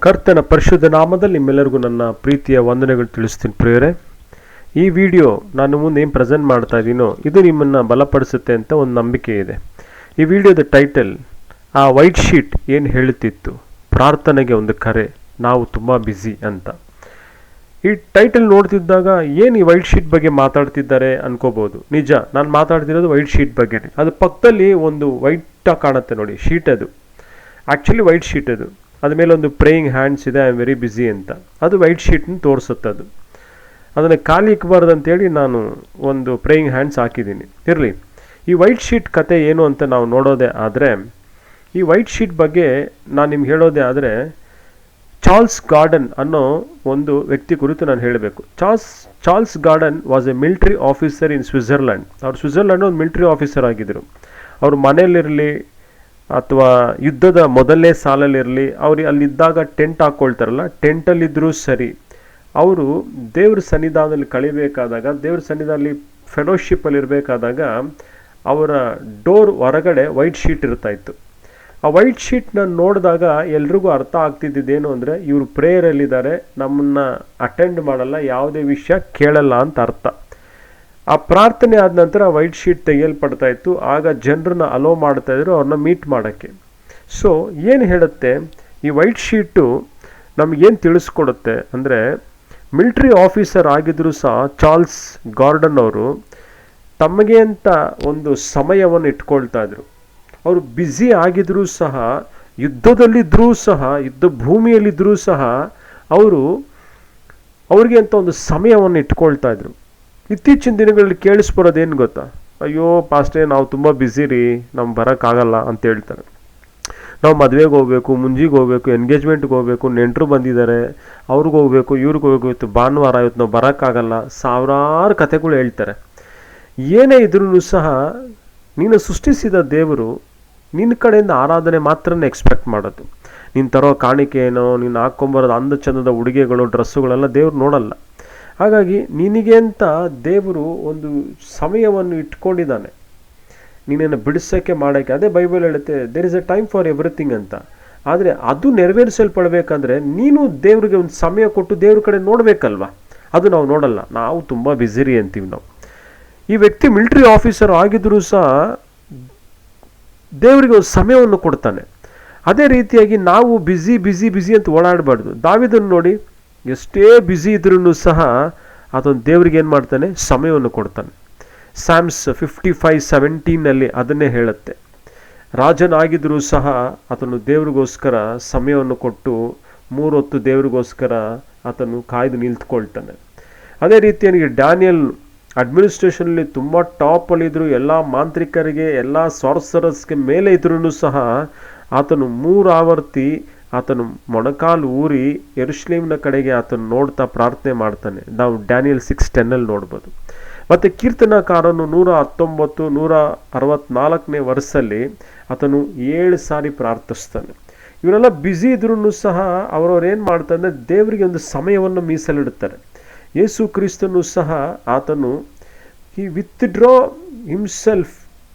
ಕರ್ತನ ಪರಿಶುದ್ಧ ನಾಮದಲ್ಲಿ ನಿಮ್ಮೆಲ್ಲರಿಗೂ ನನ್ನ ಪ್ರೀತಿಯ ವಂದನೆಗಳು ತಿಳಿಸ್ತೀನಿ ಪ್ರಿಯರೇ. ಈ ವಿಡಿಯೋ ನಾನು ಮುಂದೆ ಏನು ಪ್ರೆಸೆಂಟ್ ಮಾಡ್ತಾ ಇದ್ದೀನೋ ಇದು ನಿಮ್ಮನ್ನು ಬಲಪಡಿಸುತ್ತೆ ಅಂತ ಒಂದು ನಂಬಿಕೆ ಇದೆ. ಈ ವಿಡಿಯೋದ ಟೈಟಲ್ ಆ ವೈಟ್ ಶೀಟ್ ಏನು ಹೇಳುತ್ತಿತ್ತು, ಪ್ರಾರ್ಥನೆಗೆ ಒಂದು ಕರೆ, ನಾವು ತುಂಬ ಬ್ಯುಸಿ ಅಂತ. ಈ ಟೈಟಲ್ ನೋಡ್ತಿದ್ದಾಗ ಏನು ಈ ವೈಟ್ ಶೀಟ್ ಬಗ್ಗೆ ಮಾತಾಡ್ತಿದ್ದಾರೆ ಅನ್ಕೋಬೋದು. ನಿಜ, ನಾನು ಮಾತಾಡ್ತಿರೋದು ವೈಟ್ ಶೀಟ್ ಬಗ್ಗೆನೇ. ಅದು ಪಕ್ಕದಲ್ಲಿ ಒಂದು ವೈಟ್ ಕಾಣುತ್ತೆ ನೋಡಿ, ಶೀಟ್ ಅದು ಆ್ಯಕ್ಚುಲಿ ವೈಟ್ ಶೀಟ್ ಅದು. ಅದ ಮೇಲೆ ಒಂದು ಪ್ರೇಯಿಂಗ್ ಹ್ಯಾಂಡ್ಸ್ ಇದೆ, ಐ ಆಮ್ ವೆರಿ ಬ್ಯುಸಿ ಅಂತ. ಅದು ವೈಟ್ ಶೀಟ್ನ ತೋರಿಸುತ್ತೆ. ಅದನ್ನು ಖಾಲಿ ಇಕ್ಕಬಾರ್ದು ಅಂತೇಳಿ ನಾನು ಒಂದು ಪ್ರೇಯಿಂಗ್ ಹ್ಯಾಂಡ್ಸ್ ಹಾಕಿದ್ದೀನಿ. ಇರಲಿ, ಈ ವೈಟ್ ಶೀಟ್ ಕತೆ ಏನು ಅಂತ ನಾವು ನೋಡೋದೇ ಆದರೆ, ಈ ವೈಟ್ ಶೀಟ್ ಬಗ್ಗೆ ನಾನು ನಿಮ್ಗೆ ಹೇಳೋದೇ ಆದರೆ, ಚಾರ್ಲ್ಸ್ ಗಾರ್ಡನ್ ಅನ್ನೋ ಒಂದು ವ್ಯಕ್ತಿ ಕುರಿತು ನಾನು ಹೇಳಬೇಕು. Charles garden was A military officer in Switzerland. ಅವ್ರು ಸ್ವಿಟ್ಜರ್ಲ್ಯಾಂಡ್ ಒಂದು ಮಿಲಿಟರಿ ಆಫೀಸರ್ ಆಗಿದ್ದರು. ಅವರು ಮನೆಯಲ್ಲಿರಲಿ ಅಥವಾ ಯುದ್ಧದ ಮೊದಲನೇ ಸಾಲಲ್ಲಿರಲಿ, ಅವ್ರು ಅಲ್ಲಿದ್ದಾಗ ಟೆಂಟ್ ಹಾಕ್ಕೊಳ್ತಾರಲ್ಲ, ಟೆಂಟಲ್ಲಿದ್ದರೂ ಸರಿ, ಅವರು ದೇವ್ರ ಸನ್ನಿಧಾನದಲ್ಲಿ ಕಳಿಬೇಕಾದಾಗ, ದೇವ್ರ ಸನ್ನಿಧಾನದಲ್ಲಿ ಫೆಲೋಶಿಪ್ಪಲ್ಲಿ ಇರಬೇಕಾದಾಗ ಅವರ ಡೋರ್ ಹೊರಗಡೆ ವೈಟ್ ಶೀಟ್ ಇರ್ತಾಯಿತ್ತು. ಆ ವೈಟ್ ಶೀಟ್ನ ನೋಡಿದಾಗ ಎಲ್ರಿಗೂ ಅರ್ಥ ಆಗ್ತಿದ್ದೇನು ಅಂದರೆ, ಇವರು ಪ್ರೇಯರಲ್ಲಿದ್ದಾರೆ, ನಮ್ಮನ್ನು ಅಟೆಂಡ್ ಮಾಡಲ್ಲ, ಯಾವುದೇ ವಿಷಯ ಕೇಳಲ್ಲ ಅಂತ ಅರ್ಥ. ಆ ಪ್ರಾರ್ಥನೆ ಆದ ನಂತರ ವೈಟ್ ಶೀಟ್ ತೆಗೆಯಲ್ಪಡ್ತಾ ಇತ್ತು. ಆಗ ಜನರನ್ನ ಅಲೋ ಮಾಡ್ತಾಯಿದ್ರು ಅವ್ರನ್ನ ಮೀಟ್ ಮಾಡೋಕ್ಕೆ. ಸೊ ಏನು ಹೇಳುತ್ತೆ ಈ ವೈಟ್ ಶೀಟು ನಮಗೇನು ತಿಳಿಸ್ಕೊಡುತ್ತೆ ಅಂದರೆ, ಮಿಲಿಟ್ರಿ ಆಫೀಸರ್ ಆಗಿದ್ದರೂ ಸಹ ಚಾರ್ಲ್ಸ್ ಗಾರ್ಡನ್ ಅವರು ತಮಗೆ ಅಂತ ಒಂದು ಸಮಯವನ್ನು ಇಟ್ಕೊಳ್ತಾ ಇದ್ರು. ಅವರು ಬ್ಯುಸಿ ಆಗಿದ್ರೂ ಸಹ, ಯುದ್ಧದಲ್ಲಿದ್ದರೂ ಸಹ, ಯುದ್ಧ ಭೂಮಿಯಲ್ಲಿದ್ದರೂ ಸಹ ಅವ್ರಿಗೆ ಅಂತ ಒಂದು ಸಮಯವನ್ನು ಇಟ್ಕೊಳ್ತಾ ಇದ್ರು. ಇತ್ತೀಚಿನ ದಿನಗಳಲ್ಲಿ ಕೇಳಿಸ್ಬರೋದೇನು ಗೊತ್ತಾ, ಅಯ್ಯೋ ಪಾಸ್ಟೇ ನಾವು ತುಂಬ ಬ್ಯುಸಿ ರೀ, ನಮ್ಗೆ ಬರೋಕ್ಕಾಗಲ್ಲ ಅಂತ ಹೇಳ್ತಾರೆ. ನಾವು ಮದುವೆಗೆ ಹೋಗ್ಬೇಕು, ಮುಂಜಿಗೆ ಹೋಗ್ಬೇಕು, ಎಂಗೇಜ್ಮೆಂಟ್ಗೆ ಹೋಗ್ಬೇಕು, ನೆಂಟರು ಬಂದಿದ್ದಾರೆ, ಅವ್ರಿಗೆ ಹೋಗ್ಬೇಕು, ಇವ್ರಿಗೆ ಹೋಗ್ಬೇಕು, ಇವತ್ತು ಭಾನುವಾರ, ಇವತ್ತು ನಾವು ಬರೋಕ್ಕಾಗಲ್ಲ, ಸಾವಿರಾರು ಕಥೆಗಳು ಹೇಳ್ತಾರೆ. ಏನೇ ಇದ್ರೂ ಸಹ ನೀನು ಸೃಷ್ಟಿಸಿದ ದೇವರು ನಿನ್ನ ಕಡೆಯಿಂದ ಆರಾಧನೆ ಮಾತ್ರನೇ ಎಕ್ಸ್ಪೆಕ್ಟ್ ಮಾಡೋದು. ನೀನು ತರೋ ಕಾಣಿಕೆ ಏನೋ, ನೀನು ಹಾಕ್ಕೊಂಬರೋದು ಅಂದ ಚಂದದ ಉಡುಗೆಗಳು, ಡ್ರೆಸ್ಸುಗಳೆಲ್ಲ ದೇವ್ರು ನೋಡಲ್ಲ. ಹಾಗಾಗಿ ನಿನಗೆ ಅಂತ ದೇವರು ಒಂದು ಸಮಯವನ್ನು ಇಟ್ಕೊಂಡಿದ್ದಾನೆ ನೀನೇನು ಬಿಡಿಸೋಕ್ಕೆ, ಮಾಡೋಕ್ಕೆ. ಅದೇ ಬೈಬಲ್ ಹೇಳುತ್ತೆ, there is a time for everything ಅಂತ. ಆದರೆ ಅದು ನೆರವೇರಿಸಲ್ಪಡಬೇಕಂದ್ರೆ ನೀನು ದೇವರಿಗೆ ಒಂದು ಸಮಯ ಕೊಟ್ಟು ದೇವ್ರ ಕಡೆ ನೋಡಬೇಕಲ್ವ. ಅದು ನಾವು ನೋಡಲ್ಲ, ನಾವು ತುಂಬ ಬ್ಯುಸಿ ಅಂತೀವಿ ನಾವು. ಈ ವ್ಯಕ್ತಿ ಮಿಲಿಟರಿ ಆಫೀಸರ್ ಆಗಿದ್ರೂ ಸಹ ದೇವರಿಗೆ ಒಂದು ಸಮಯವನ್ನು ಕೊಡ್ತಾನೆ. ಅದೇ ರೀತಿಯಾಗಿ ನಾವು ಬ್ಯುಸಿ ಅಂತ ಓಡಾಡಬಾರ್ದು. ದಾವೀದನ್ನು ನೋಡಿ, ಎಷ್ಟೇ ಬ್ಯುಸಿ ಇದ್ರೂ ಸಹ ಅದೊಂದು ದೇವ್ರಿಗೆ ಏನು ಮಾಡ್ತಾನೆ, ಸಮಯವನ್ನು ಕೊಡ್ತಾನೆ. ಸ್ಯಾಮ್ಸ್ 55:17 ಅದನ್ನೇ ಹೇಳುತ್ತೆ. ರಾಜನಾಗಿದ್ದರೂ ಸಹ ಆತನು ದೇವ್ರಿಗೋಸ್ಕರ ಸಮಯವನ್ನು ಕೊಟ್ಟು 3 ಹೊತ್ತು ದೇವ್ರಿಗೋಸ್ಕರ ಆತನು ಕಾಯ್ದು ನಿಂತ್ಕೊಳ್ತಾನೆ. ಅದೇ ರೀತಿಯಾಗಿ ಡ್ಯಾನಿಯಲ್ ಅಡ್ಮಿನಿಸ್ಟ್ರೇಷನಲ್ಲಿ ತುಂಬ ಟಾಪಲ್ಲಿದ್ದರು, ಎಲ್ಲ ಮಾಂತ್ರಿಕರಿಗೆ, ಎಲ್ಲ ಸಾರ್ಸರರ್ಸ್ಗೆ ಮೇಲೆ ಇದ್ರೂ ಸಹ ಆತನು 3 ಆವರ್ತಿ ಆತನು ಮೊಣಕಾಲು ಊರಿ ಯೆರೂಸಲೇಮಿನ ಕಡೆಗೆ ಆತನು ನೋಡ್ತಾ ಪ್ರಾರ್ಥನೆ ಮಾಡ್ತಾನೆ. ನಾವು ಡ್ಯಾನಿಯಲ್ 6:10 ನೋಡ್ಬೋದು. ಮತ್ತು ಕೀರ್ತನಕಾರನು 119, 164ನೇ ವರ್ಷಲ್ಲಿ ಆತನು 7 ಸಾರಿ ಪ್ರಾರ್ಥಿಸ್ತಾನೆ. ಇವರೆಲ್ಲ ಬ್ಯುಸಿ ಇದ್ರೂ ಸಹ ಅವರವ್ರು ಏನು ಮಾಡ್ತಾರೆ ಅಂದರೆ ದೇವರಿಗೆ ಒಂದು ಸಮಯವನ್ನು ಮೀಸಲಿಡುತ್ತಾರೆ. ಯೇಸು ಕ್ರಿಸ್ತನು ಸಹ ಆತನು he withdraw himself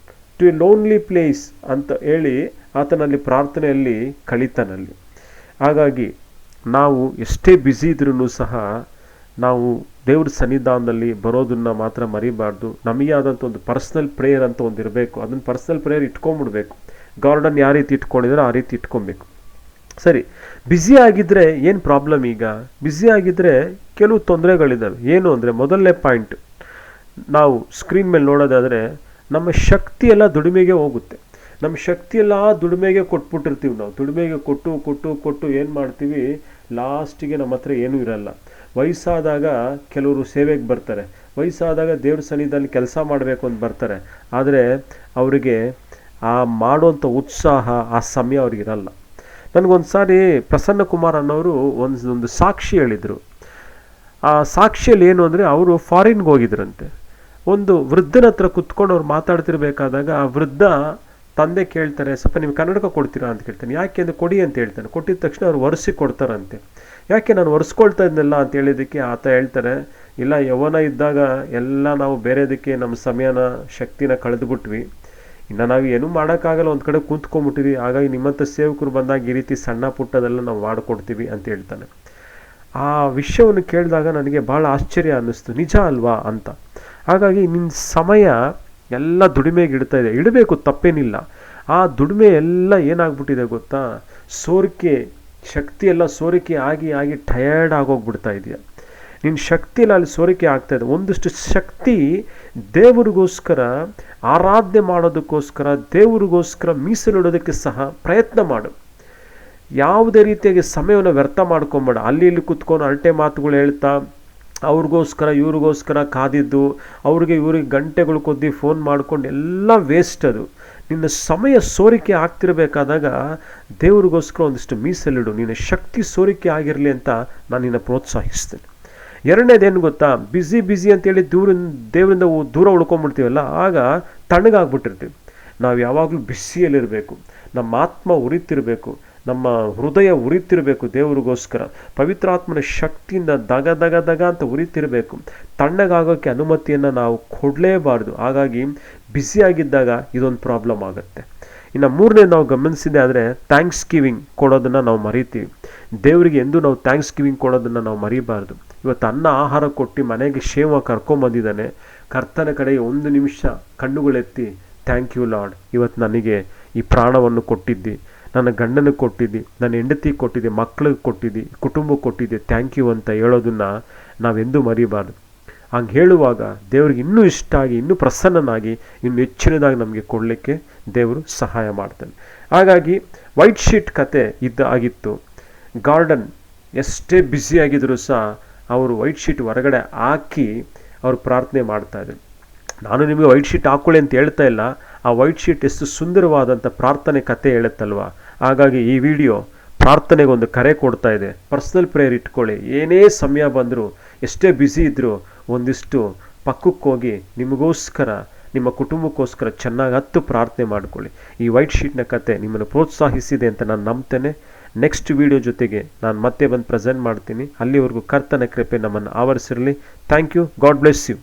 to a lonely place ಅಂತ ಹೇಳಿ ಆತನಲ್ಲಿ ಪ್ರಾರ್ಥನೆಯಲ್ಲಿ ಕಳೀತಾನಲ್ಲಿ. ಹಾಗಾಗಿ ನಾವು ಎಷ್ಟೇ ಬ್ಯುಸಿ ಇದ್ರೂ ಸಹ ನಾವು ದೇವ್ರ ಸನ್ನಿಧಾನದಲ್ಲಿ ಬರೋದನ್ನು ಮಾತ್ರ ಮರಿಬಾರ್ದು. ನಮಗೆ ಆದಂಥ ಒಂದು ಪರ್ಸ್ನಲ್ ಪ್ರೇಯರ್ ಅಂತ ಒಂದು ಇರಬೇಕು. ಅದನ್ನು ಪರ್ಸ್ನಲ್ ಪ್ರೇಯರ್ ಇಟ್ಕೊಂಡ್ಬಿಡ್ಬೇಕು. ಗಾರ್ಡನ್ ಯಾವ ರೀತಿ ಇಟ್ಕೊಂಡಿದ್ರೆ ಆ ರೀತಿ ಇಟ್ಕೊಬೇಕು. ಸರಿ, ಬ್ಯುಸಿ ಆಗಿದ್ದರೆ ಏನು ಪ್ರಾಬ್ಲಮ್? ಈಗ ಬ್ಯುಸಿ ಆಗಿದ್ದರೆ ಕೆಲವು ತೊಂದರೆಗಳಿದ್ದಾವೆ. ಏನು ಅಂದರೆ, ಮೊದಲನೇ ಪಾಯಿಂಟ್ ನಾವು ಸ್ಕ್ರೀನ್ ಮೇಲೆ ನೋಡೋದಾದರೆ, ನಮ್ಮ ಶಕ್ತಿ ಎಲ್ಲ ದುಡಿಮೆಗೆ ಹೋಗುತ್ತೆ. ನಮ್ಮ ಶಕ್ತಿಯೆಲ್ಲ ದುಡಿಮೆಗೆ ಕೊಟ್ಬಿಟ್ಟಿರ್ತೀವಿ ನಾವು. ದುಡಿಮೆಗೆ ಕೊಟ್ಟು ಏನು ಮಾಡ್ತೀವಿ, ಲಾಸ್ಟಿಗೆ ನಮ್ಮ ಹತ್ರ ಏನೂ ಇರಲ್ಲ. ವಯಸ್ಸಾದಾಗ ಕೆಲವರು ಸೇವೆಗೆ ಬರ್ತಾರೆ, ವಯಸ್ಸಾದಾಗ ದೇವ್ರ ಸನ್ನಿಧಿಯಲ್ಲಿ ಕೆಲಸ ಮಾಡಬೇಕು ಅಂತ ಬರ್ತಾರೆ. ಆದರೆ ಅವರಿಗೆ ಆ ಮಾಡೋಂಥ ಉತ್ಸಾಹ, ಆ ಸಮಯ ಅವ್ರಿಗಿರಲ್ಲ. ನನಗೊಂದು ಸಾರಿ ಪ್ರಸನ್ನ ಕುಮಾರ್ ಅನ್ನೋರು ಒಂದು ಸಾಕ್ಷಿ ಹೇಳಿದರು. ಆ ಸಾಕ್ಷಿಯಲ್ಲಿ ಏನು ಅಂದರೆ, ಅವರು ಫಾರಿನ್ಗೆ ಹೋಗಿದ್ರಂತೆ. ಒಂದು ವೃದ್ಧನ ಹತ್ರ ಕುತ್ಕೊಂಡು ಅವ್ರು ಮಾತಾಡ್ತಿರ್ಬೇಕಾದಾಗ ಆ ವೃದ್ಧ ತಂದೆ ಕೇಳ್ತಾರೆ, ಸ್ವಲ್ಪ ನೀವು ಕನ್ನಡಕ ಕೊಡ್ತೀರಾ ಅಂತ ಕೇಳ್ತಾನೆ. ಯಾಕೆ ಅಂದರೆ ಕೊಡಿ ಅಂತ ಹೇಳ್ತಾನೆ. ಕೊಟ್ಟಿದ ತಕ್ಷಣ ಅವ್ರು ಒರೆಸಿ ಕೊಡ್ತಾರಂತೆ. ಯಾಕೆ ನಾನು ಒರೆಸ್ಕೊಳ್ತಾ ಇದ್ನಲ್ಲ ಅಂತ ಹೇಳಿದ್ದಕ್ಕೆ ಆತ ಹೇಳ್ತಾರೆ, ಇಲ್ಲ, ಯೌವನ ಇದ್ದಾಗ ಎಲ್ಲ ನಾವು ಬೇರೆದಕ್ಕೆ ನಮ್ಮ ಸಮಯನ, ಶಕ್ತಿನ ಕಳೆದುಬಿಟ್ವಿ. ಇನ್ನು ನಾವು ಏನೂ ಮಾಡೋಕ್ಕಾಗಲ್ಲ, ಒಂದು ಕಡೆ ಕೂತ್ಕೊಂಡ್ಬಿಟ್ಟಿದ್ವಿ, ಹಾಗಾಗಿ ನಿಮ್ಮಂಥ ಸೇವಕರು ಬಂದಾಗ ಈ ರೀತಿ ಸಣ್ಣ ಪುಟ್ಟದೆಲ್ಲ ನಾವು ಮಾಡಿಕೊಡ್ತೀವಿ ಅಂತ ಹೇಳ್ತಾನೆ. ಆ ವಿಷಯವನ್ನು ಕೇಳಿದಾಗ ನನಗೆ ಭಾಳ ಆಶ್ಚರ್ಯ ಅನ್ನಿಸ್ತು, ನಿಜ ಅಲ್ವಾ ಅಂತ. ಹಾಗಾಗಿ ನಿನ್ನ ಸಮಯ ಎಲ್ಲ ದುಡಿಮೆಗೆ ಇಡಬೇಕು, ತಪ್ಪೇನಿಲ್ಲ. ಆ ದುಡಿಮೆ ಎಲ್ಲ ಏನಾಗ್ಬಿಟ್ಟಿದೆ ಗೊತ್ತಾ, ಸೋರಿಕೆ, ಶಕ್ತಿ ಎಲ್ಲ ಸೋರಿಕೆ ಆಗಿ ಆಗಿ ಟಯರ್ಡ್ ಆಗೋಗ್ಬಿಡ್ತಾ ಇದೆಯಾ. ನಿನ್ನ ಶಕ್ತಿಯಲ್ಲಿ ಅಲ್ಲಿ ಸೋರಿಕೆ ಆಗ್ತಾಯಿದೆ. ಒಂದಷ್ಟು ಶಕ್ತಿ ದೇವರಿಗೋಸ್ಕರ ಆರಾಧನೆ ಮಾಡೋದಕ್ಕೋಸ್ಕರ, ದೇವರಿಗೋಸ್ಕರ ಮೀಸಲಿಡೋದಕ್ಕೆ ಸಹ ಪ್ರಯತ್ನ ಮಾಡು. ಯಾವುದೇ ರೀತಿಯಾಗಿ ಸಮಯವನ್ನು ವ್ಯರ್ಥ ಮಾಡ್ಕೊಂಬೇಡ. ಅಲ್ಲಿ ಇಲ್ಲಿ ಕುತ್ಕೊಂಡು ಅರಟೆ ಮಾತುಗಳು ಹೇಳ್ತಾ ಅವ್ರಿಗೋಸ್ಕರ ಇವ್ರಿಗೋಸ್ಕರ ಕಾದಿದ್ದು, ಇವ್ರಿಗೆ ಗಂಟೆಗಳು ಕೊದ್ದು ಫೋನ್ ಮಾಡ್ಕೊಂಡು ಎಲ್ಲ ವೇಸ್ಟ್. ಅದು ನಿನ್ನ ಸಮಯ ಸೋರಿಕೆ ಆಗ್ತಿರಬೇಕಾದಾಗ ದೇವ್ರಿಗೋಸ್ಕರ ಒಂದಿಷ್ಟು ಮೀಸಲಿಡು. ನಿನ್ನ ಶಕ್ತಿ ಸೋರಿಕೆ ಆಗಿರಲಿ ಅಂತ ನಾನು ನಿನ್ನ ಪ್ರೋತ್ಸಾಹಿಸ್ತೇನೆ. ಎರಡನೇದೇನು ಗೊತ್ತಾ, ಬ್ಯುಸಿ ಅಂತೇಳಿ ದೇವರಿಂದ ದೂರ ಉಳ್ಕೊಂಡ್ಬಿಡ್ತೀವಲ್ಲ, ಆಗ ತಣ್ಣಗಾಗ್ಬಿಟ್ಟಿರ್ತೀವಿ. ನಾವು ಯಾವಾಗಲೂ ಬಿಸಿಯಲ್ಲಿರಬೇಕು, ನಮ್ಮ ಆತ್ಮ ಉರಿತಿರಬೇಕು, ನಮ್ಮ ಹೃದಯ ಉರಿತಿರಬೇಕು ದೇವರಿಗೋಸ್ಕರ. ಪವಿತ್ರಾತ್ಮನ ಶಕ್ತಿಯಿಂದ ದಗ ದಗ ದಗ ಅಂತ ಉರಿತಿರಬೇಕು. ತಣ್ಣಗಾಗೋಕ್ಕೆ ಅನುಮತಿಯನ್ನು ನಾವು ಕೊಡಲೇಬಾರ್ದು. ಹಾಗಾಗಿ ಬ್ಯುಸಿಯಾಗಿದ್ದಾಗ ಇದೊಂದು ಪ್ರಾಬ್ಲಮ್ ಆಗುತ್ತೆ. ಇನ್ನು ಮೂರನೇ ನಾವು ಗಮನಿಸಿದೆ ಅಂದರೆ ಥ್ಯಾಂಕ್ಸ್ ಗಿವಿಂಗ್ ಕೊಡೋದನ್ನು ನಾವು ಮರಿತೀವಿ. ದೇವರಿಗೆ ಎಂದೂ ನಾವು ಥ್ಯಾಂಕ್ಸ್ ಗಿವಿಂಗ್ ಕೊಡೋದನ್ನು ನಾವು ಮರಿಬಾರ್ದು. ಇವತ್ತು ಅನ್ನ ಆಹಾರ ಕೊಟ್ಟು ಮನೆಗೆ ಕ್ಷೇಮ ಕರ್ಕೊಂಬಂದಿದ್ದಾನೆ, ಕರ್ತನ ಕಡೆಗೆ ಒಂದು ನಿಮಿಷ ಕಣ್ಣುಗಳೆತ್ತಿ ಥ್ಯಾಂಕ್ ಯು ಲಾರ್ಡ್, ಇವತ್ತು ನನಗೆ ಈ ಪ್ರಾಣವನ್ನು ಕೊಟ್ಟಿದ್ದಿ, ನನ್ನ ಗಂಡನಿಗೆ ಕೊಟ್ಟಿದ್ದಿ, ನನ್ನ ಹೆಂಡತಿಗೆ ಕೊಟ್ಟಿದ್ದೆ, ಮಕ್ಕಳಿಗೆ ಕೊಟ್ಟಿದ್ದಿ, ಕುಟುಂಬಕ್ಕೆ ಕೊಟ್ಟಿದ್ದೆ, ಥ್ಯಾಂಕ್ ಯು ಅಂತ ಹೇಳೋದನ್ನು ನಾವೆಂದೂ ಮರಿಬಾರ್ದು. ಹಂಗೆ ಹೇಳುವಾಗ ದೇವರಿಗೆ ಇನ್ನೂ ಇಷ್ಟ ಆಗಿ, ಇನ್ನೂ ಪ್ರಸನ್ನನಾಗಿ, ಇನ್ನೂ ಹೆಚ್ಚಿನದಾಗಿ ನಮಗೆ ಕೊಡಲಿಕ್ಕೆ ದೇವರು ಸಹಾಯ ಮಾಡ್ತಾನೆ. ಹಾಗಾಗಿ ವೈಟ್ ಶೀಟ್ ಕತೆ ಆಗಿತ್ತು. ಗಾರ್ಡನ್ ಎಷ್ಟೇ ಬ್ಯುಸಿಯಾಗಿದ್ದರೂ ಸಹ ಅವರು ವೈಟ್ ಶೀಟ್ ಹೊರಗಡೆ ಹಾಕಿ ಅವರು ಪ್ರಾರ್ಥನೆ ಮಾಡ್ತಾಯಿದ್ರು. ನಾನು ನಿಮಗೆ ವೈಟ್ ಶೀಟ್ ಹಾಕ್ಕೊಳ್ಳಿ ಅಂತ ಹೇಳ್ತಾ ಇಲ್ಲ, ಆ ವೈಟ್ ಶೀಟ್ ಎಷ್ಟು ಸುಂದರವಾದಂಥ ಪ್ರಾರ್ಥನೆ ಕತೆ ಹೇಳುತ್ತಲ್ವ. ಹಾಗಾಗಿ ಈ ವಿಡಿಯೋ ಪ್ರಾರ್ಥನೆಗೆ ಒಂದು ಕರೆ ಕೊಡ್ತಾ ಇದೆ. ಪರ್ಸ್ನಲ್ ಪ್ರೇಯರ್ ಇಟ್ಕೊಳ್ಳಿ. ಏನೇ ಸಮಯ ಬಂದರೂ, ಎಷ್ಟೇ ಬ್ಯುಸಿ ಇದ್ದರೂ ಒಂದಿಷ್ಟು ಪಕ್ಕಕ್ಕೆ ಹೋಗಿ ನಿಮಗೋಸ್ಕರ, ನಿಮ್ಮ ಕುಟುಂಬಕ್ಕೋಸ್ಕರ ಚೆನ್ನಾಗಿ ಪ್ರಾರ್ಥನೆ ಮಾಡಿಕೊಳ್ಳಿ. ಈ ವೈಟ್ ಶೀಟ್ನ ಕತೆ ನಿಮ್ಮನ್ನು ಪ್ರೋತ್ಸಾಹಿಸಿದೆ ಅಂತ ನಾನು ನಂಬ್ತೇನೆ. ನೆಕ್ಸ್ಟ್ ವಿಡಿಯೋ ಜೊತೆಗೆ ನಾನು ಮತ್ತೆ ಬಂದು ಪ್ರೆಸೆಂಟ್ ಮಾಡ್ತೀನಿ. ಅಲ್ಲಿವರೆಗೂ ಕರ್ತನ ಕೃಪೆ ನಮ್ಮನ್ನು ಆವರಿಸಿರಲಿ. Thank you. God bless you.